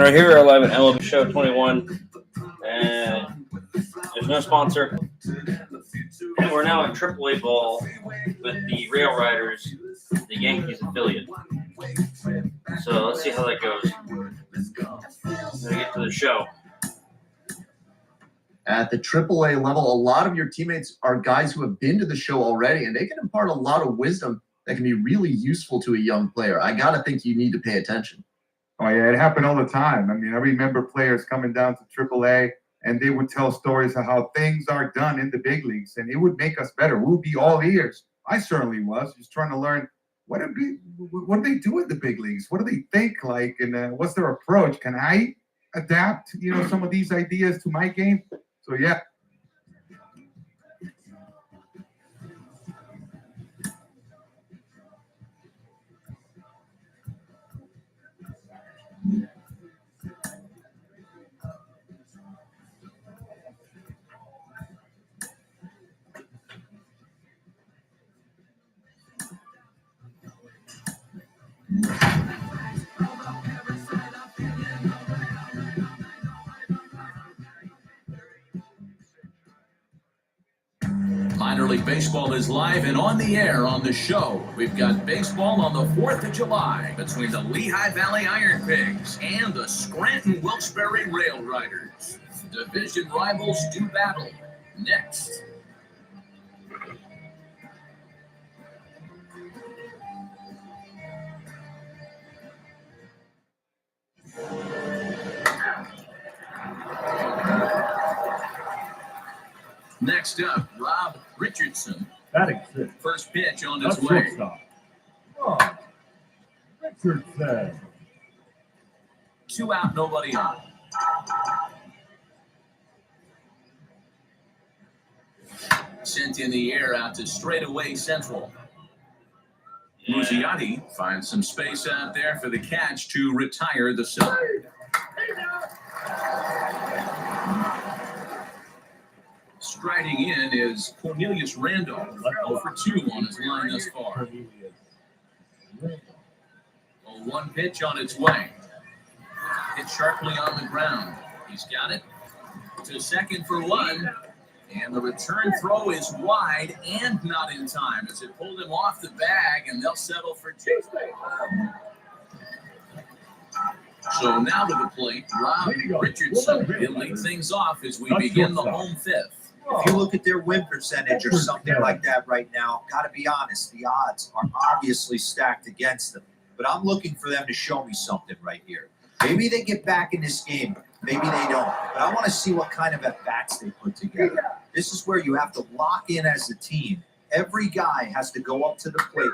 Right here, we're live at MLB Show 21, and there's no sponsor. And we're now in AAA ball with the Railriders, the Yankees affiliate. So let's see how that goes. Let's get to the show. At the AAA level, a lot of your teammates are guys who have been to the show already, and they can impart a lot of wisdom that can be really useful to a young player. I got to think you need to pay attention. Oh, yeah, it happened all the time. I mean, I remember players coming down to AAA, and they would tell stories of how things are done in the big leagues, and it would make us better. We would be all ears. I certainly was, just trying to learn what do they do in the big leagues? What do they think like, and what's their approach? Can I adapt, some of these ideas to my game? So, yeah. Minor League Baseball is live and on the air on the show. We've got baseball on the 4th of July between the Lehigh Valley Iron Pigs and the Scranton-Wilkes-Barre Railriders. Division rivals do battle. Next. Next up, Rob Richardson. First pitch on his way. Oh, Richardson. 2 out, nobody on. Sent in the air out to straightaway central. Muziati finds some space out there for the catch to retire the side. Striding in is Cornelius Randolph, 0 for 2 on his line thus far. 0-1 pitch on its way. Hit sharply on the ground. He's got it to second for 1. And the return throw is wide and not in time as it pulled him off the bag, and they'll settle for 2. So now to the plate, Rob Richardson. He'll lead things off as we begin the home 5th. If you look at their win percentage or something like that right now, got to be honest, the odds are obviously stacked against them. But I'm looking for them to show me something right here. Maybe they get back in this game. Maybe they don't. But I want to see what kind of at-bats they put together. This is where you have to lock in as a team. Every guy has to go up to the plate.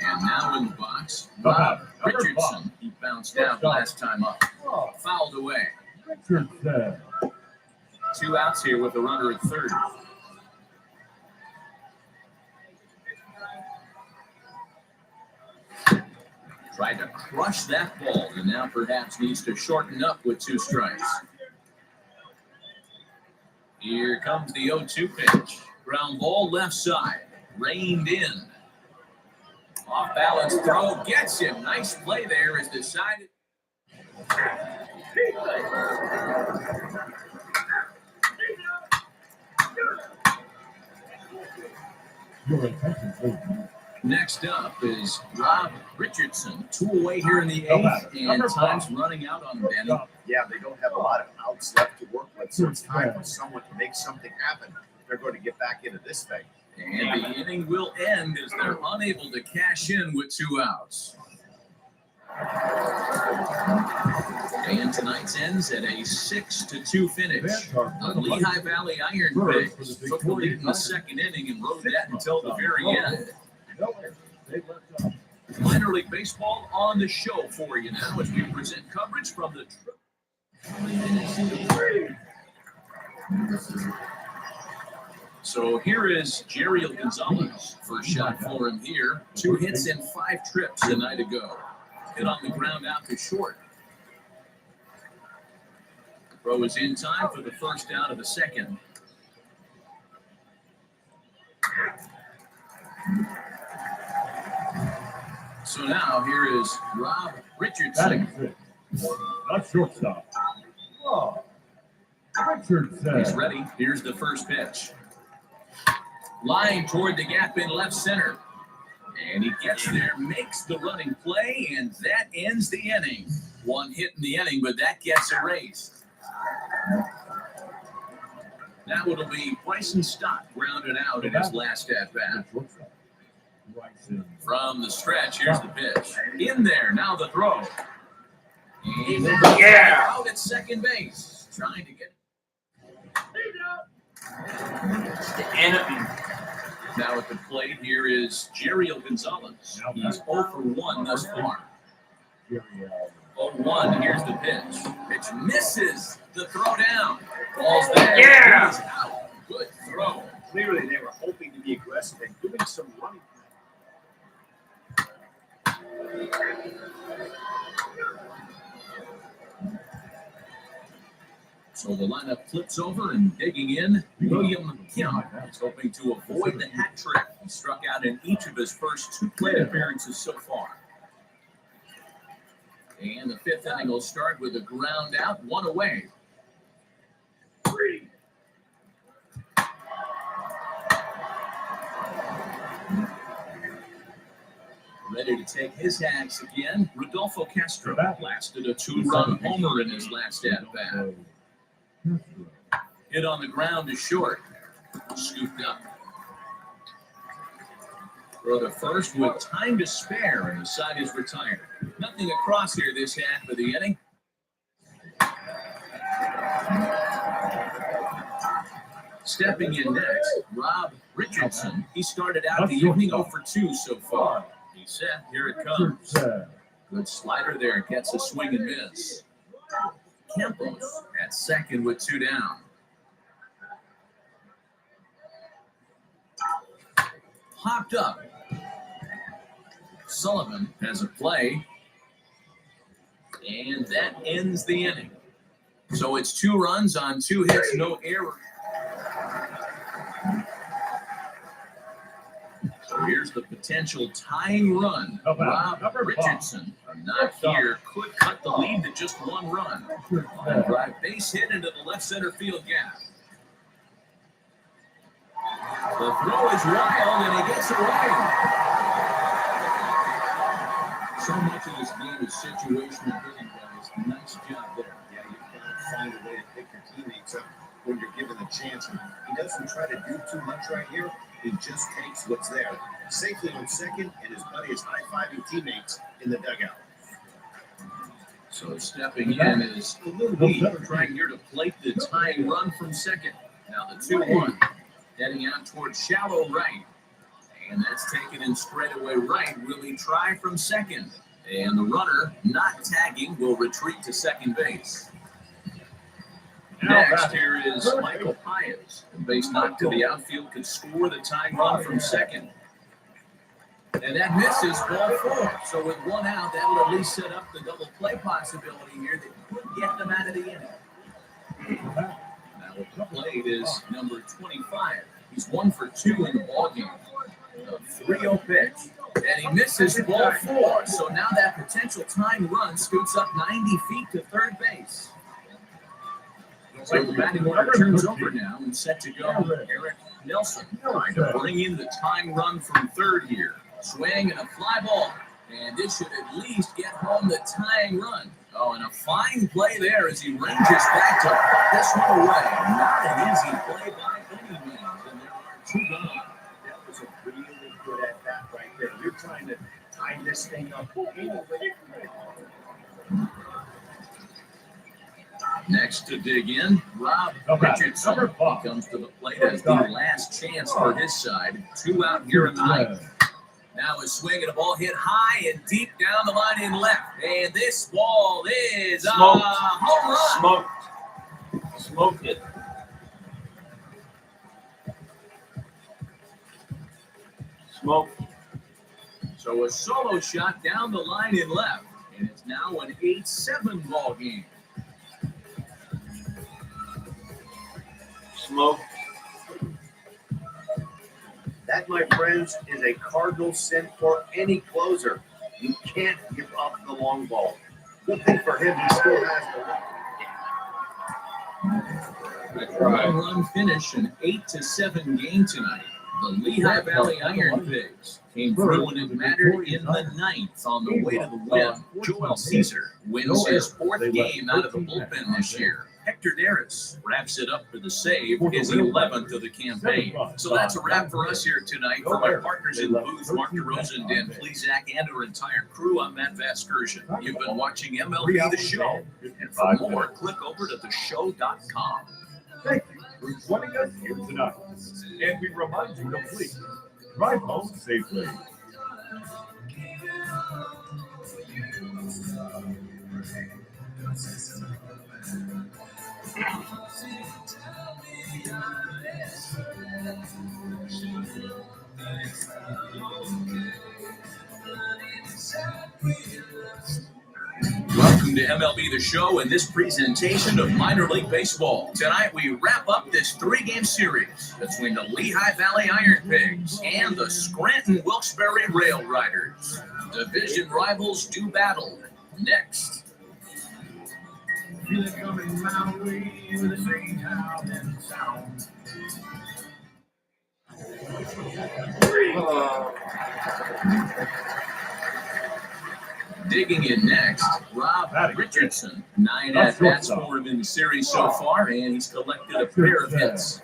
And now in the box, Rob Richardson. He bounced out last time up. Fouled away. Richardson. 2 outs here with a runner at third. Tried to crush that ball, and now perhaps needs to shorten up with 2 strikes. Here comes the 0-2 pitch. Ground ball left side. Reined in. Off balance throw gets him. Nice play there as decided. Your attention, please. Next up is Rob Richardson. 2 away here in the 8th, and time's running out on Benny. Yeah, they don't have a lot of outs left to work with, so it's time for someone to make something happen. They're going to get back into this thing. And the inning will end as they're unable to cash in with 2 outs. And tonight's ends at a 6-2 finish. The Lehigh Valley Iron Pigs took the lead in the 2nd inning and rode that until the very end. Minor League Baseball on the show for you now as we present coverage from the So here is Jeriel Gonzalez. First shot for him here. 2 hits and 5 trips a night ago. Hit on the ground out to short. Throw is in time for the first out of the 2nd. So now here is Rob Richardson. Batting six. Not shortstop. Oh, Richardson. He's ready. Here's the first pitch. Line toward the gap in left center. And he gets there, makes the running play, and that ends the inning. One hit in the inning, but that gets erased. Now it'll be Bryson Stott grounded out in his last at-bat. Shortstop. Bryson. From the stretch, here's the pitch. In there, now the throw. And out at second base, trying to get. Now at the plate, here is Jerriel Gonzalez. He's 0 for 1 thus far. 0-1, here's the pitch. Pitch misses the throw down. Ball's there. Yeah. He's out. Good throw. Clearly, they were hoping to be aggressive and doing some running. So the lineup flips over and digging in. William Kim is hoping to avoid the hat trick. He struck out in each of his first 2 plate appearances so far. And the 5th inning will start with a ground out, 1 away. 3. Ready to take his hacks again. Rodolfo Castro blasted a 2-run homer in his last at-bat. Hit on the ground to short. Scooped up. Throw to first with time to spare, and the side is retired. Nothing across here this half of the inning. Stepping in next, Rob Richardson. He started out the evening 0 for 2 so far. He's set. Here it comes. Good slider there. Gets a swing and miss. Campos at second with 2 down. Hopped up. Sullivan has a play. And that ends the inning. So it's 2 runs on 2 hits, no error. So here's the potential tying run. Rob Richardson, a knock here, could cut the lead to just 1 run. And drive base hit into the left center field gap. The throw is wild, and he gets away. So much of this game is situational hitting, guys. Nice job there. Yeah, you've got to find a way to pick your teammates up when you're given the chance. And he doesn't try to do too much right here. He just takes what's there. Safely on second, and his buddy is high-fiving teammates in the dugout. So stepping in is a little weak, trying here to plate the tying run from second. Now the 2-1, heading out towards shallow right. And that's taken in straightaway right. Will he try from second? And the runner, not tagging, will retreat to second base. Next, here is Michael Pius. The base knock to the outfield could score the tying run from second. And that misses ball 4. So with 1 out, that will at least set up the double play possibility here that could get them out of the inning. Now with the plate is number 25. He's 1 for 2 in the ballgame. A 3-0 pitch. And he misses ball 4. So now that potential tying run scoots up 90 feet to third base. So the batting order turns over now and set to go. Eric Nelson trying to bring in the tying run from third here. Swing and a fly ball. And this should at least get home the tying run. Oh, and a fine play there as he ranges back to put this one away. Not an easy play by any means. And there are 2 gone. That was a really good at-bat right there. You're trying to tie this thing up. Next to dig in, Rob Richardson. He comes to the plate as the last chance for his side. 2 out here in the ninth. Now a swing and a ball hit high and deep down the line in left. And this ball is a home run. Smoked it. Smoked. So a solo shot down the line in left. And it's now an 8-7 ball game. Smoke. That, my friends, is a cardinal sin for any closer. You can't give up the long ball. Good thing for him, he still has the left. A run finish, an 8-7 game tonight. The Lehigh Valley Iron Pigs came through when it mattered in the ninth on the way to the win. Joel Caesar wins his fourth game out of the bullpen this year. Hector Neris wraps it up for the save, his 11th of the campaign. So that's a wrap for us here tonight. For my partners in the booth, Mark DeRosa, Dan Plesac, and our entire crew, I'm Matt Vasgersian. You've been watching MLB The Show. And for more, click over to theshow.com. Thank you for joining us here tonight. And we remind you to please drive home safely. Welcome to MLB The Show and this presentation of minor league baseball. Tonight we wrap up this three-game series between the Lehigh Valley Iron Pigs and the Scranton Wilkes-Barre Railriders. Division rivals do battle. Next. Feel it coming my way with a strange howl and sound. Digging in next, Rob Richardson. 9 at-bats for him in the series so far, and he's collected a pair of hits.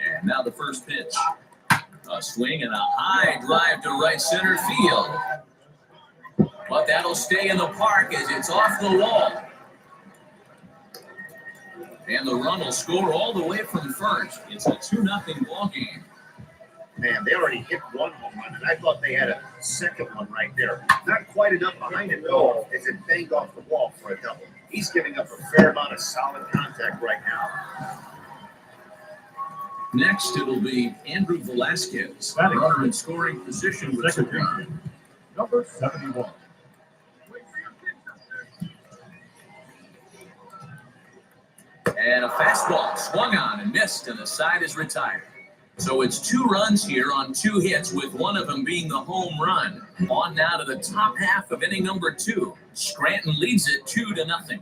And now the first pitch. A swing and a high drive to right center field. But that'll stay in the park as it's off the wall. And the run will score all the way from first. It's a 2-0 ball game. Man, they already hit one home run, and I thought they had a second one right there. Not quite enough behind it, though, as it banged off the wall for a double. He's giving up a fair amount of solid contact right now. Next, it'll be Andrew Velasquez, runner in scoring position with Second Savannah. baseman, number 71. And a fastball swung on and missed, and the side is retired. So it's 2 runs here on 2 hits, with one of them being the home run. On now to the top half of inning number 2. Scranton leads it 2-0.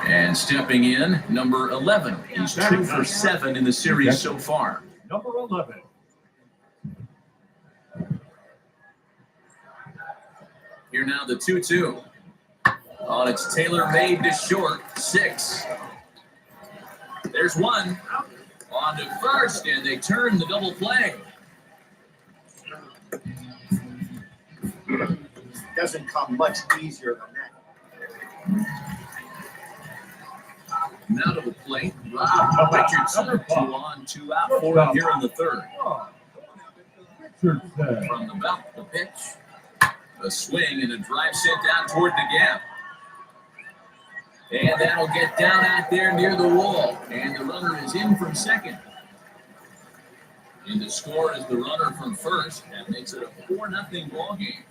And stepping in, number 11. He's 2 for 7 in the series so far. Number 11. Here now the 2-2. Oh, it's tailor-made to short. 6. There's one. On to first, and they turn the double play. Doesn't come much easier than that. Now to the plate, Rob Richardson. 2 on, 2 out for him here in the third. Richardson. From the belt, the pitch. A swing and a drive sent down toward the gap. And that'll get down out there near the wall. And the runner is in from second. And the score is the runner from first. That makes it a 4-0 ball game.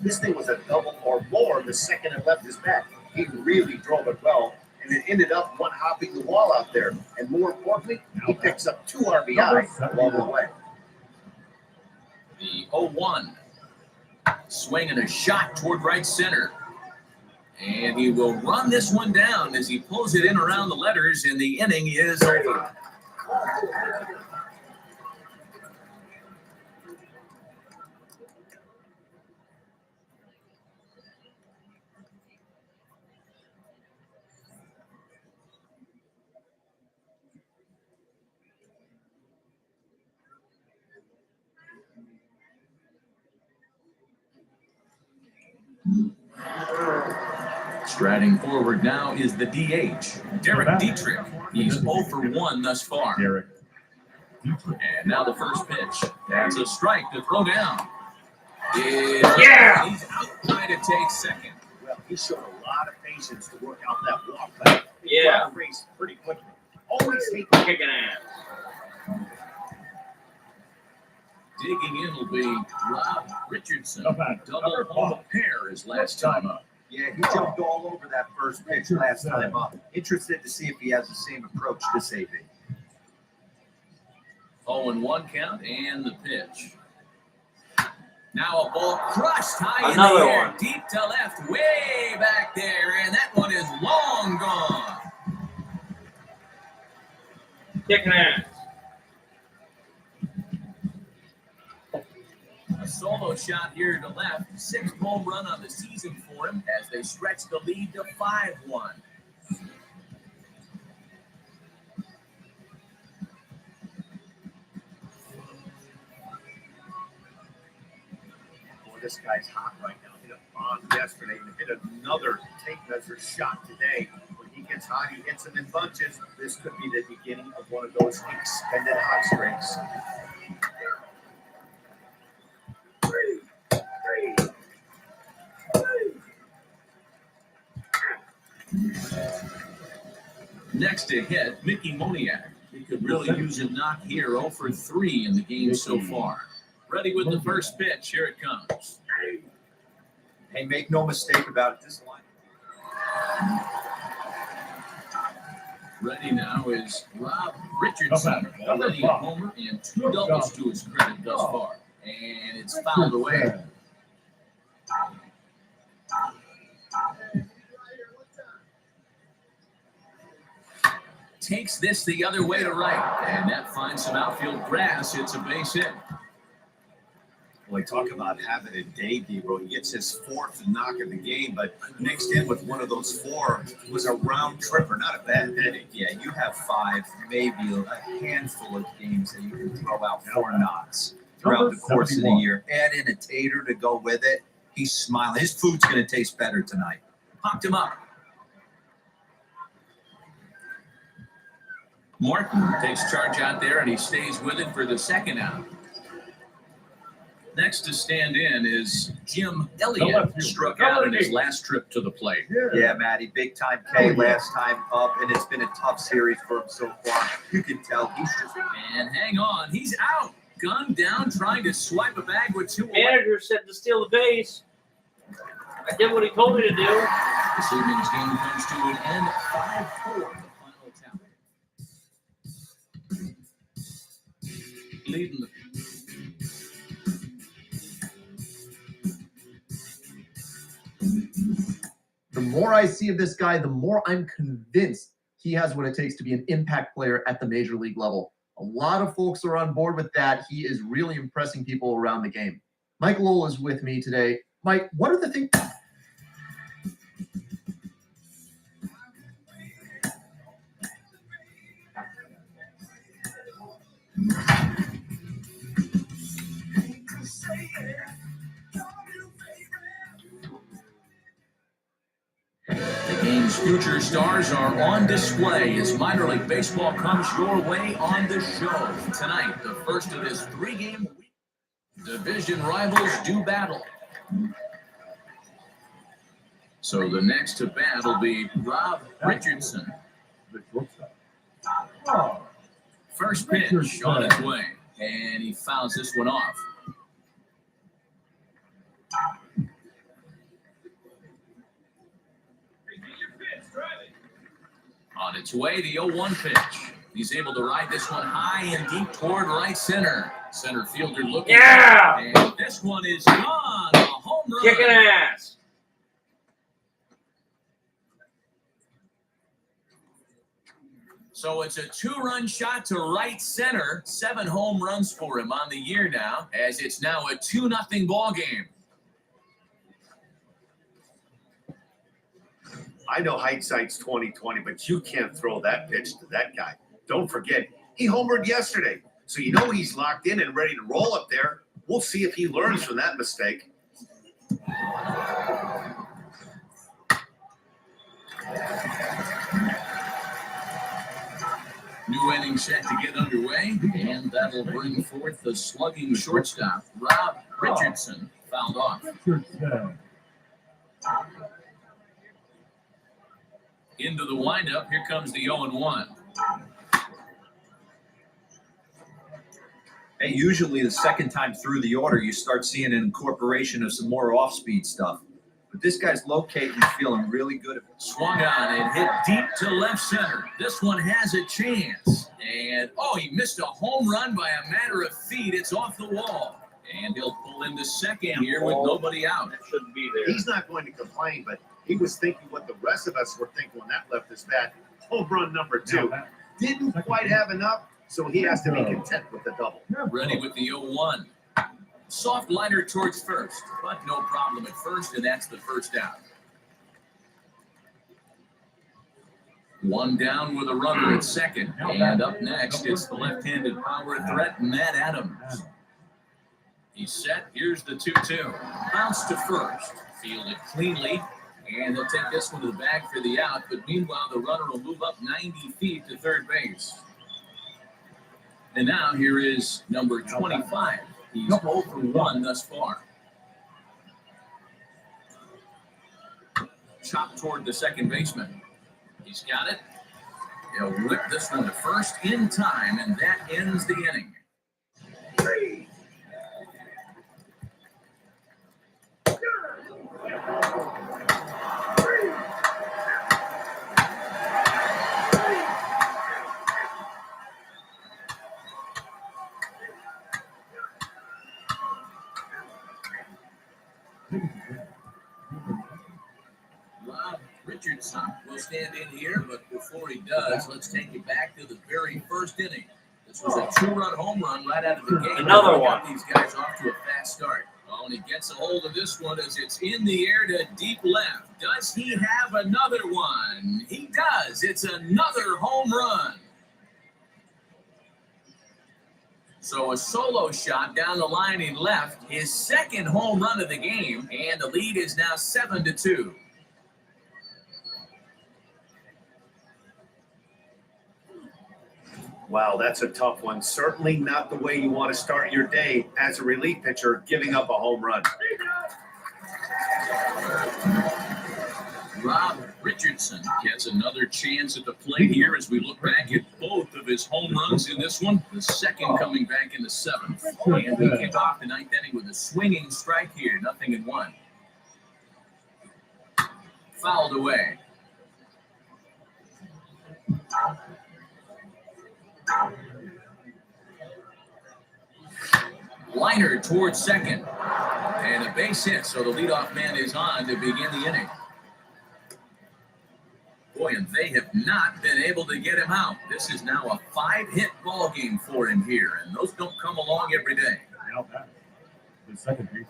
This thing was a double or more the second it left his bat. He really drove it well, and it ended up one-hopping the wall out there. And more importantly, he picks up 2 RBI along the way. The 0-1. Swing and a shot toward right center. And he will run this one down as he pulls it in around the letters, and the inning is over. Striding forward now is the DH, Derek Dietrich. He's 0 for 1 thus far. Derek. future. And now the first pitch. That's a strike to throw down. Yeah! He's out trying to take second. Well, he showed a lot of patience to work out that walk, but he Yeah. got the race pretty quickly. Always hate Kicking ass. Digging in will be Rob Richardson. Come on, Double number home five. pair his last time up. Yeah, he jumped all over that first pitch last time up. Interested to see if he has the same approach this AB. 0-1 count and the pitch. Now a ball crushed high Another in the air, one. deep to left, way back there, and that one is long gone. Kicking ass. A solo shot here to left, 6th home run on the season for him as they stretch the lead to 5-1. Boy, this guy's hot right now. Hit a bomb yesterday and hit another tape measure shot today. When he gets hot, he hits them in bunches. This could be the beginning of one of those extended hot streaks. Next to hit, Mickey Moniak. He could really use a knock here, 0 for 3 in the game so far. Ready with the first pitch. Here it comes. Hey, make no mistake about it. This line. Ready now is Rob Richardson. Number Already a five. homer and 2 doubles to his credit thus far. And it's fouled away. Takes this the other way to right. And that finds some outfield grass. It's a base hit. Boy, talk about having a day, D-Bro. He gets his 4th knock of the game, but mixed in with one of those 4 was a round tripper. Not a bad day. Yeah, you have 5, maybe a handful of games that you can throw out 4 knocks throughout the course of the 71. year. Add in a tater to go with it. He's smiling. His food's going to taste better tonight. Popped him up. Martin takes charge out there, and he stays with it for the second out. Next to stand in is Jim Elliott, struck out in his last trip to the plate. Yeah, Matty, big time K last time up, and it's been a tough series for him so far. You can tell he's just. And hang on, he's out. Gunned down, trying to swipe a bag with 2 away. Manager said to steal the base. I did what he told me to do. This evening's game comes to an end 5-4, the final tally. Leading the The more I see of this guy, the more I'm convinced he has what it takes to be an impact player at the major league level. A lot of folks are on board with that. He is really impressing people around the game. Mike Lowell is with me today. Mike, what are the things? The game's future stars are on display as minor league baseball comes your way on the show. Tonight, the first of this 3-game week. Division rivals do battle. So the next to bat will be Rob Richardson. First pitch on its way, and he fouls this one off. On its way, the 0-1 pitch. He's able to ride this one high and deep toward right center. Center fielder looking. Yeah! And this one is gone. A home run. Kicking ass. So it's a 2-run shot to right center. 7 home runs for him on the year now, as it's now a 2-0 ball game. I know hindsight's 20/20, but you can't throw that pitch to that guy. Don't forget, he homered yesterday, so you know he's locked in and ready to roll up there. We'll see if he learns from that mistake. New inning set to get underway, and that'll bring forth the slugging shortstop, Rob Richardson, fouled off. Into the windup, here comes the 0-1. Hey, usually the second time through the order, you start seeing an incorporation of some more off-speed stuff. But this guy's locating and feeling really good. Swung on and hit deep to left center. This one has a chance. And, he missed a home run by a matter of feet. It's off the wall. And he'll pull into second here with nobody out. That shouldn't be there. He's not going to complain, but he was thinking what the rest of us were thinking when that left his bat. Home run number 2. Didn't quite have enough, so he has to be content with the double. Ready with the 0-1. Soft liner towards first, but no problem at first, and that's the first out. One down with a runner at second. And up next, it's the left-handed power threat, Matt Adams. He's set. Here's the 2-2. Bounce to first. Fielded cleanly. And they'll take this one to the bag for the out. But meanwhile, the runner will move up 90 feet to third base. And now here is number 25. He's 0 for 1 thus far. Chop toward the second baseman. He's got it. He'll whip this one to first in time, and that ends the inning. Rob Richardson will stand in here, but before he does, let's take you back to the very first inning. This was a 2-run home run right out of the gate. Another one. Got these guys off to a fast start. And he gets a hold of this one as it's in the air to deep left. Does he have another one? He does. It's another home run. So a solo shot down the line in left, his second home run of the game, and the lead is now 7-2. Wow, that's a tough one. Certainly not the way you want to start your day as a relief pitcher, giving up a home run. Rob Richardson gets another chance at the plate here as we look back at both of his home runs in this one. The second coming back in the 7th. And we kick off the 9th inning with a swinging strike here, 0-1. Fouled away. Liner towards second. And a base hit, so the leadoff man is on to begin the inning. Boy, and they have not been able to get him out. This is now a 5-hit ball game for him here, and those don't come along every day.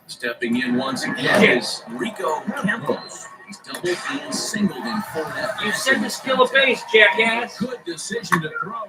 Stepping in once again is Rico Campos. He's doubled and singled in 4 at-bats. You said to steal a base, jackass. Good decision to throw.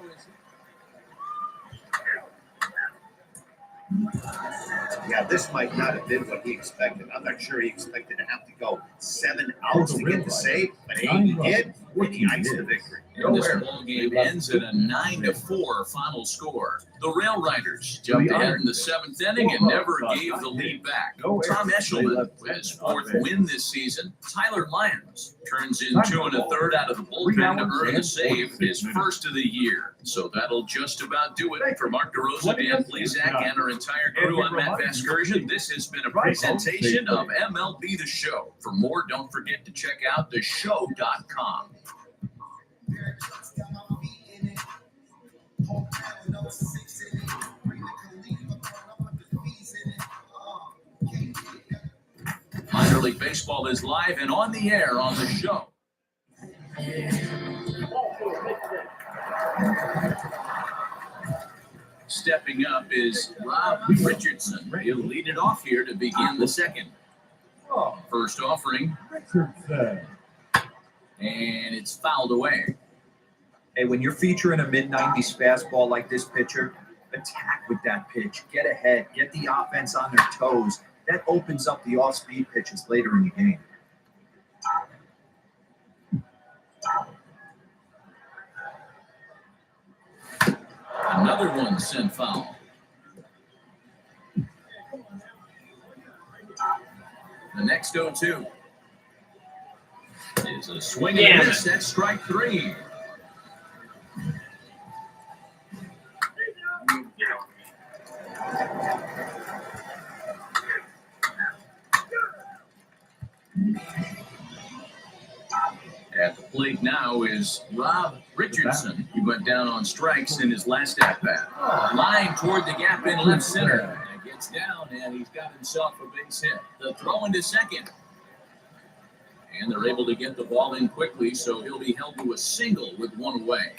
Yeah, this might not have been what he expected. I'm not sure he expected to have to go 7 outs to get the save, but hey, he did, and he iced the victory. And this ball game ends at a 9-4 final score. The Railriders jumped ahead in the 7th inning and never gave the lead back. Tom Eshelman with his 4th win this season. Tyler Lyons turns in 2 1/3 out of the bullpen to earn a save, his first of the year. So that'll just about do it for Mark DeRosa, Dan Plesac, and our entire crew on Matt Vasgersian. This has been a presentation of MLB The Show. For more, don't forget to check out theshow.com. Minor League Baseball is live and on the air on the show. Stepping up is Rob Richardson. He'll lead it off here to begin the second. First offering. And it's fouled away. Hey, when you're featuring a mid-90s fastball like this pitcher, attack with that pitch. Get ahead. Get the offense on their toes. That opens up the off-speed pitches later in the game. Another one sent foul. The next 0-2 is a swing and a miss. That's strike 3. At the plate now is Rob Richardson. He went down on strikes in his last at-bat. Line toward the gap in left center. And gets down, and he's got himself a base hit. The throw into second. And they're able to get the ball in quickly, so he'll be held to a single with one away.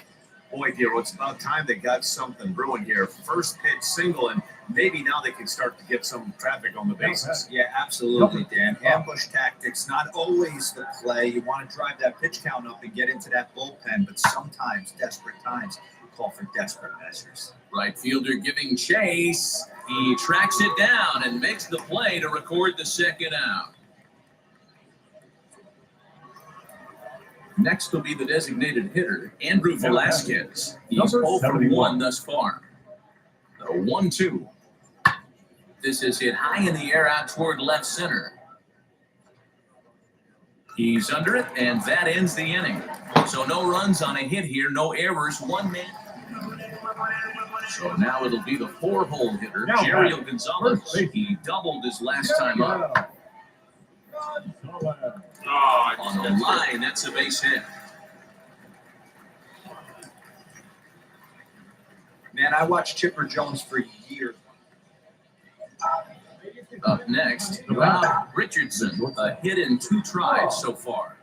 Boy, Hero, it's about time they got something brewing here. First pitch single, and maybe now they can start to get some traffic on the bases. Yeah, absolutely, Dan. Ambush tactics, not always the play. You want to drive that pitch count up and get into that bullpen, but sometimes, desperate times, call for desperate measures. Right fielder giving chase. He tracks it down and makes the play to record the second out. Next will be the designated hitter, Andrew Velasquez. He's 0 for 1 thus far. The 1-2. This is hit high in the air out toward left center. He's under it, and that ends the inning. So no runs on a hit here, no errors, one man. So now it'll be the 4-hole hitter, Jeriel Gonzalez. He doubled his last time up. On the line, that's a base hit. Man, I watched Chipper Jones for years. Up next, Rob Richardson. A hit in 2 tries so far.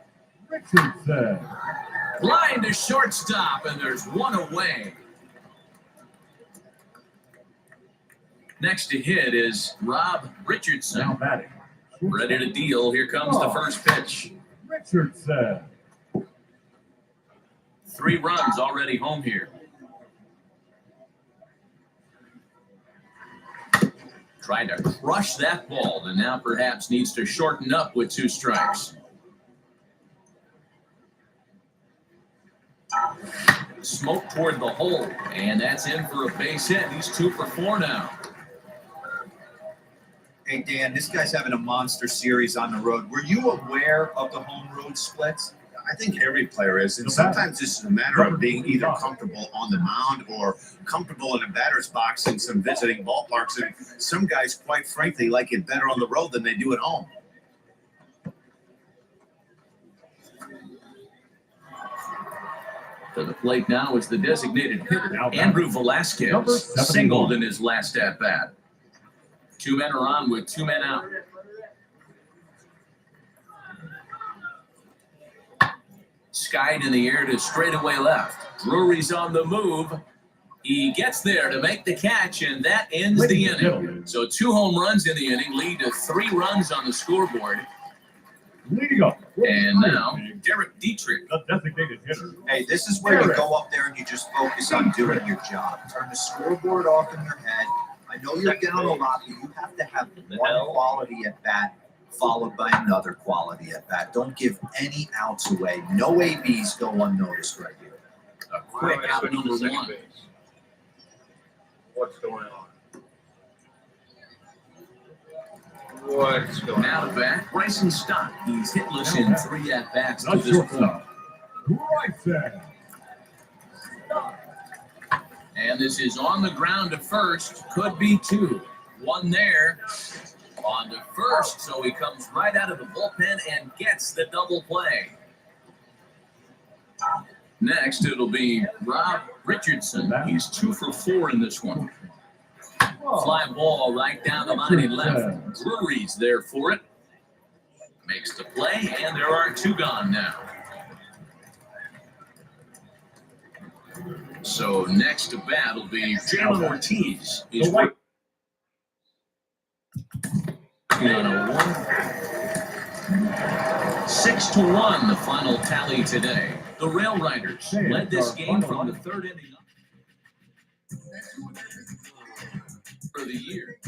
Richardson. Line to shortstop, and there's one away. Next to hit is Rob Richardson. Now batting. Ready to deal. Here comes the first pitch. Richardson. 3 runs already home here. Tried to crush that ball, and now perhaps needs to shorten up with 2 strikes. Smoke toward the hole, and that's in for a base hit. He's 2 for 4 now. Hey, Dan, this guy's having a monster series on the road. Were you aware of the home road splits? I think every player is, and sometimes this is a matter of being either comfortable on the mound or comfortable in a batter's box in some visiting ballparks. And some guys, quite frankly, like it better on the road than they do at home. To the plate now is the designated hitter, Andrew Velasquez, singled in his last at-bat. 2 men are on with 2 men out. Skied in the air to straightaway left. Drury's on the move. He gets there to make the catch, and that ends the inning. So 2 home runs in the inning lead to 3 runs on the scoreboard. Leading up. And now, Derek Dietrich. The designated hitter. Hey, this is where you go up there and you just focus on doing your job. Turn the scoreboard off in your head. I know you're down a lot, but you have to have one quality at bat followed by another quality at bat. Don't give any outs away. No ABs go unnoticed right here. A quick out number 1. What's going on? What's going Now on? to bat, Bryson Stott. He's hitless in 3 at-bats to The this point. shortstop. Right there. And this is on the ground to first. Could be 2. 1 there. On to first, so he comes right out of the bullpen and gets the double play. Next, it'll be Rob Richardson. He's 2 for 4 in this one. Fly ball right down the line and left. Drury's there for it. Makes the play, and there are 2 gone now. So next to bat will be Jalen Ortiz. He's on a 6-1, the final tally today. The Railriders led this game from the 3rd inning for the year.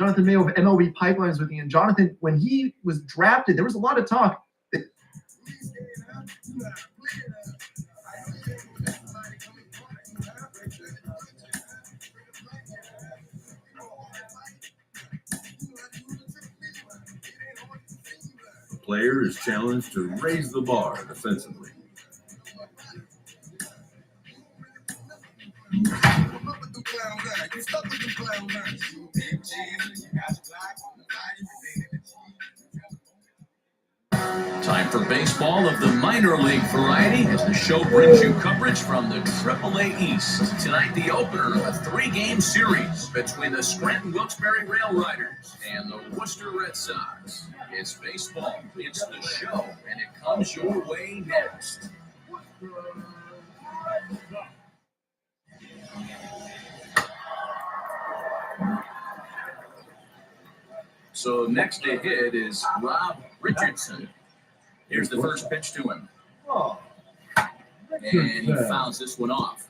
Jonathan Mayo of MLB Pipelines with me. And Jonathan, when he was drafted, there was a lot of talk that The player is challenged to raise the bar defensively. Time for baseball of the minor league variety as the show brings you coverage from the AAA East. Tonight, the opener of a 3-game series between the Scranton Wilkes-Barre Railriders and the Worcester Red Sox. It's baseball, it's the show, and it comes your way next. So next to hit is Rob Richardson. Here's the first pitch to him. And he fouls this one off.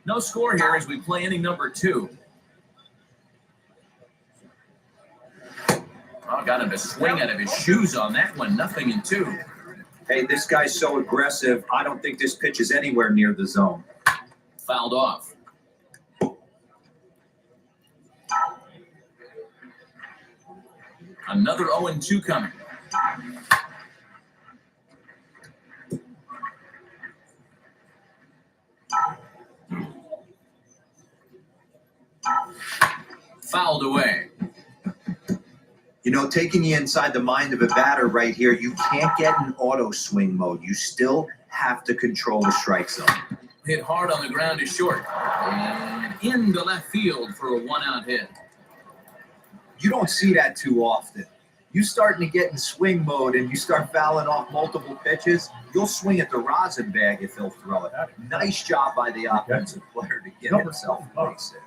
No score here as we play inning number 2. Oh, got him to swing out of his shoes on that one. 0-2. Hey, this guy's so aggressive. I don't think this pitch is anywhere near the zone. Fouled off. Another 0-2 coming. Fouled away. You know, taking you inside the mind of a batter right here, you can't get in auto swing mode. You still have to control the strike zone. Hit hard on the ground is short. And into left field for a 1-out hit. You don't see that too often. You starting to get in swing mode and you start fouling off multiple pitches, you'll swing at the rosin bag if he'll throw it. Nice job by the offensive player to get himself a base hit.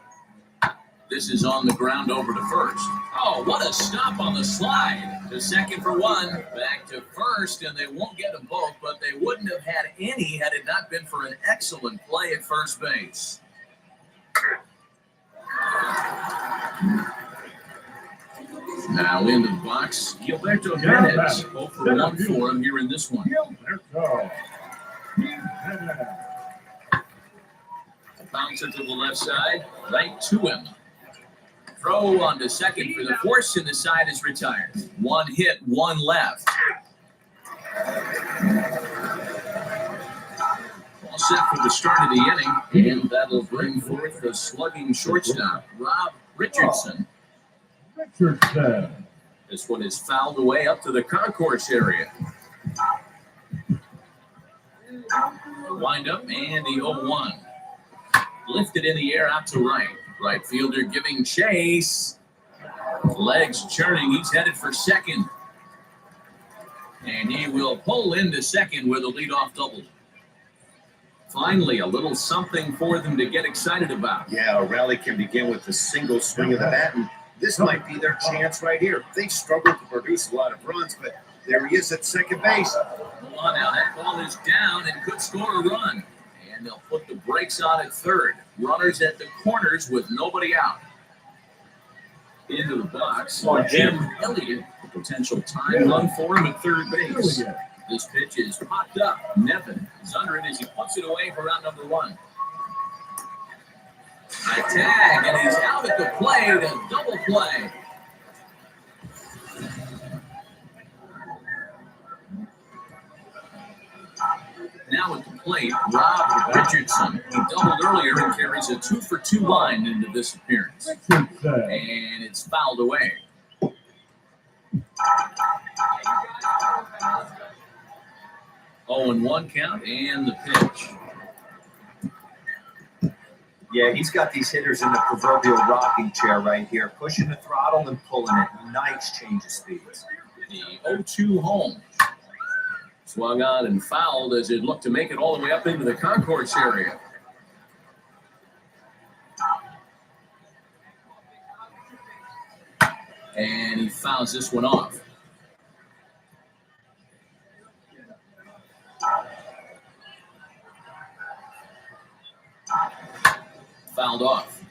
This is on the ground over to first. Oh, what a stop on the slide. To second for 1, back to first, and they won't get them both, but they wouldn't have had any had it not been for an excellent play at first base. Now into the box, Gilberto Jimenez. 0 for 1 for him here in this one. Bouncer to the left side, right to him. Throw on to second for the force, and the side is retired. 1 hit, 1 left. All set for the start of the inning, and that'll bring forth the slugging shortstop, Rob Richardson. This one is fouled away up to the concourse area. The windup and the 0-1. Lifted in the air out to right. Right fielder giving chase. Legs churning. He's headed for second. And he will pull into second with a leadoff double. Finally, a little something for them to get excited about. Yeah, a rally can begin with a single swing of the bat, and this might be their chance right here. They struggled to produce a lot of runs, but there he is at second base. Hold on now, that ball is down and could score a run. And they'll put the brakes on at third. Runners at the corners with nobody out. Into the box, Jim Elliott, a potential time run for him at third base. This pitch is popped up. Nevin is under it as he puts it away for round number 1. A tag, and he's out at the plate, a double play. Now at the plate, Rob Richardson. He doubled earlier and carries a 2-for-2 line into this appearance. And it's fouled away. Oh, and 1 count, and the pitch. Yeah, he's got these hitters in the proverbial rocking chair right here, pushing the throttle and pulling it. Nice change of speeds. The 0-2 home. Swung on and fouled as it looked to make it all the way up into the concourse area. And he fouls this one off. Fouled off.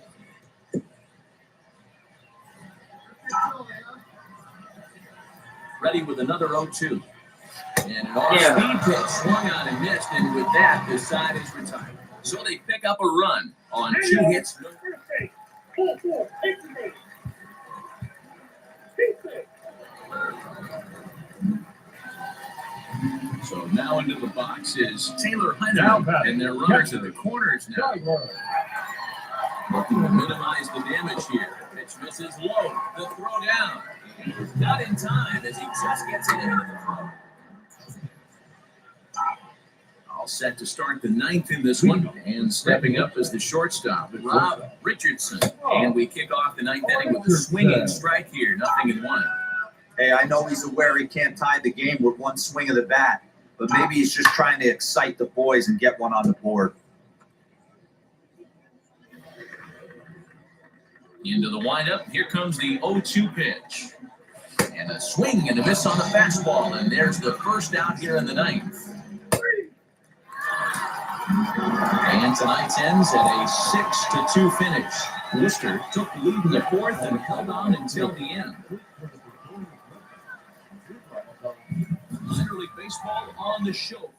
with another 0-2. And an off-speed pitch swung on and missed, and with that, the side is retired. So they pick up a run on 2 hits. So now into the box is Taylor Heineman, and their runners at the corners now. Looking to minimize the damage here. Pitch misses low. The throw down. Not in time as he just gets it into the throw. All set to start the 9th in this one. And stepping up is the shortstop, Rob Richardson. And we kick off the 9th inning with a swinging strike here. 0-1. Hey, I know he's aware he can't tie the game with one swing of the bat, but maybe he's just trying to excite the boys and get one on the board. Into the windup. Here comes the 0-2 pitch. And a swing and a miss on the fastball. And there's the first out here in the 9th. And tonight's ends at a 6-2 finish. Worcester took the lead in the 4th and held on until the end. Minor League Baseball on the show.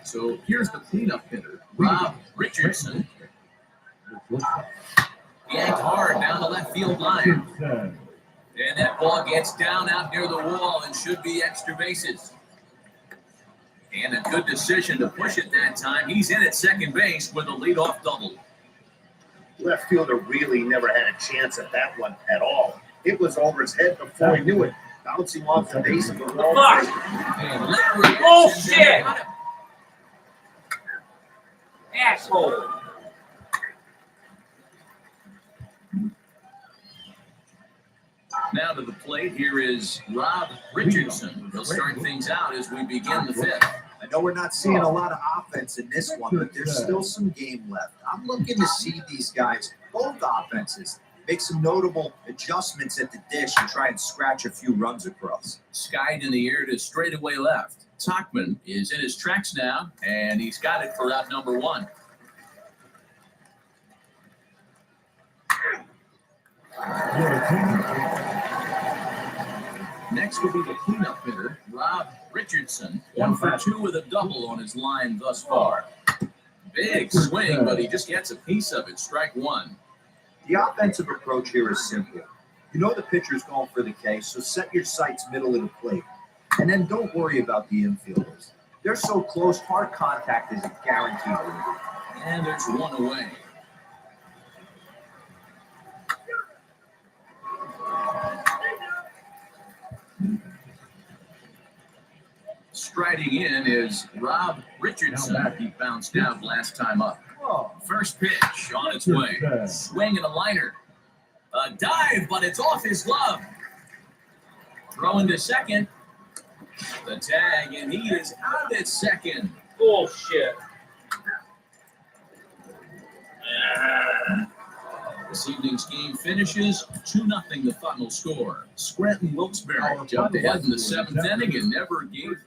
So here's the cleanup hitter, Rob Richardson. Yanked hard down the left field line. And that ball gets down out near the wall and should be extra bases. And a good decision to push it that time. He's in at second base with a leadoff double. Left fielder really never had a chance at that one at all. It was over his head before he knew it. Bouncing off the base of the wall. And Larry Bullshit! Asshole. Now to the plate, here is Rob Richardson. He'll start things out as we begin the 5th. I know we're not seeing a lot of offense in this one, but there's still some game left. I'm looking to see these guys, both offenses, make some notable adjustments at the dish and try and scratch a few runs across. Skied in the air to straightaway left. Tachman is in his tracks now, and he's got it for out number 1. Next will be the cleanup hitter, Rob Richardson. 1 for 2 with a double on his line thus far. Big swing, but he just gets a piece of it. Strike 1. The offensive approach here is simple. You know the pitcher's going for the K, so set your sights middle of the plate. And then don't worry about the infielders. They're so close, hard contact is a guaranteed win. And there's 1 away. Striding in is Rob Richardson. He bounced out last time up. First pitch on its way. Swing and a liner. A dive, but it's off his glove. Throwing to second. The tag, and he is out at second. Bullshit. This evening's game finishes 2-0 the final score. Scranton Wilkes-Barre jumped ahead in the 7th inning and never gave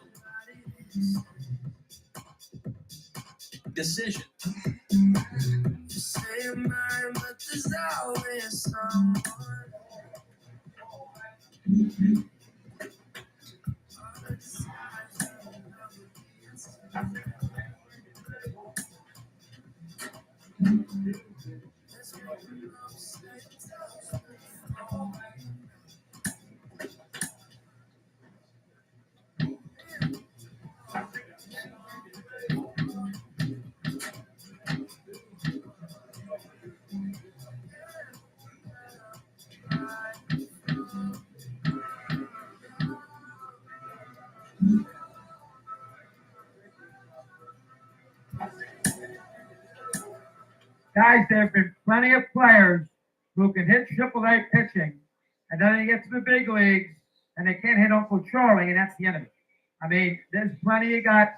the decision. Guys, there have been plenty of players who can hit AAA pitching, and then they get to the big leagues, and they can't hit Uncle Charlie, and that's the end of it. I mean, there's plenty you got.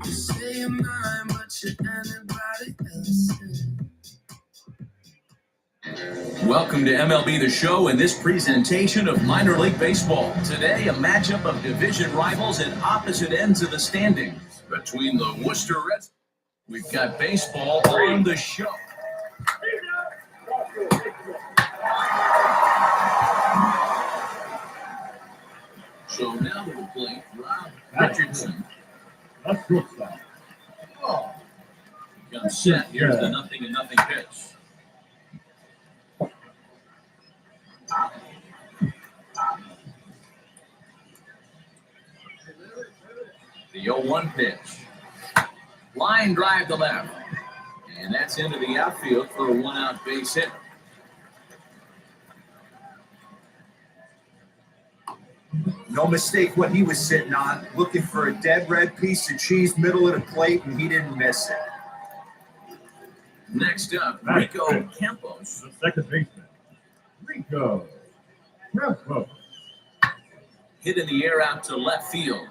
You say you're mine, but you're anybody else's. Welcome to MLB The Show and this presentation of minor league baseball. Today, a matchup of division rivals at opposite ends of the standings. Between the Worcester Reds, we've got baseball on the show. So now to the plate, Rob Richardson. That's good stuff. Comes set. Here's the 0-0 pitch. The 0-1 pitch. Line drive to left. And that's into the outfield for a 1-out base hit. No mistake what he was sitting on, looking for a dead red piece of cheese middle of the plate, and he didn't miss it. Next up, Nice Rico pitch. Campos. The second baseman, Rico Campos. Hit in the air out to left field.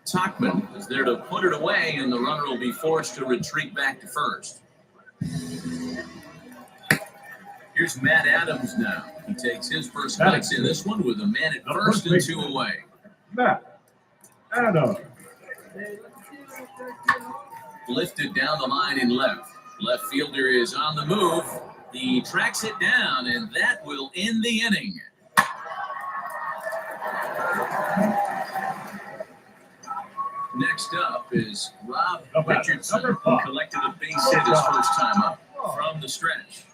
Tachman is there to put it away, and the runner will be forced to retreat back to first. Here's Matt Adams now. He takes his first bats in this one with a man at first and 2 away. Matt Adams. Lifted down the line in left. Left fielder is on the move. He tracks it down, and that will end the inning. Next up is Rob Richardson, who collected a base hit his first time up from the stretch.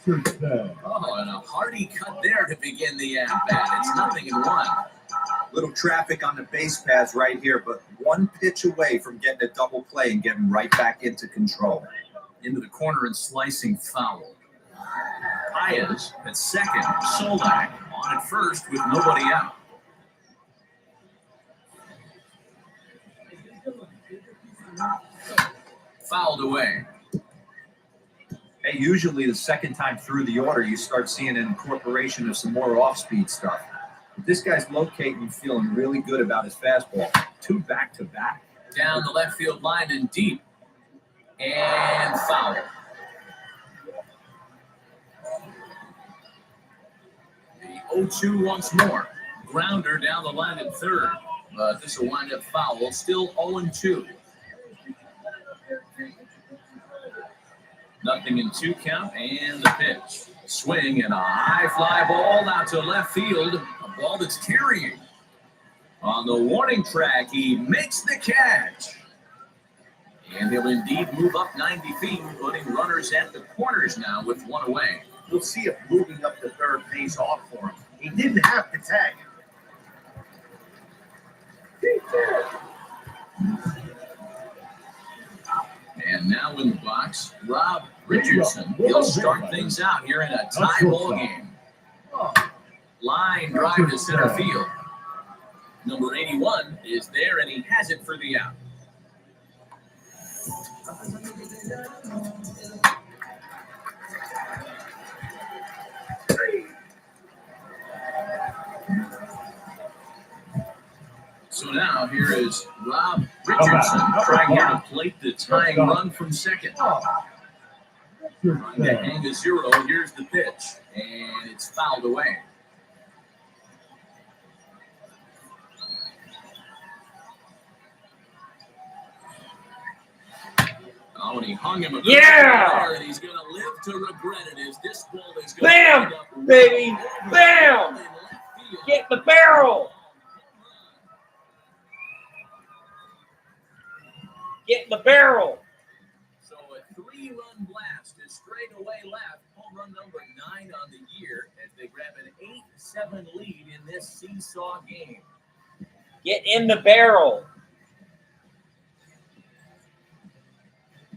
Richardson. Oh, and a hearty cut there to begin the at-bat. It's 0-1. Little traffic on the base paths right here, but one pitch away from getting a double play and getting right back into control. Into the corner and slicing foul. Paez at second. Solak on at first with nobody out. Fouled away. Hey, usually the second time through the order, you start seeing an incorporation of some more off-speed stuff. But this guy's locating, feeling really good about his fastball. 2 back-to-back. Down the left field line and deep. And foul. The 0-2 once more. Grounder down the line at third. But this will wind up foul. Still 0-2. 0-2 count and the pitch. Swing and a high fly ball out to left field. A ball that's carrying. On the warning track, he makes the catch. And he'll indeed move up 90 feet, putting runners at the corners now with 1 away. We'll see if moving up the third pays off for him. He didn't have to tag him. And now in the box, Rob Richardson. He'll start things out here in a tie ball game. Line drive to center field. Number 81 is there, and he has it for the out. So now here is Rob Richardson trying here to plate the tying run from second. Trying to hang a 0. Here's the pitch, and it's fouled away. Oh, and he hung him a good there, and he's going to live to regret it as this ball is going Bam, to baby, bam! Get the barrel! Get in the barrel! So a 3-run blast is straight away left. Home run number 9 on the year as they grab an 8-7 lead in this seesaw game. Get in the barrel!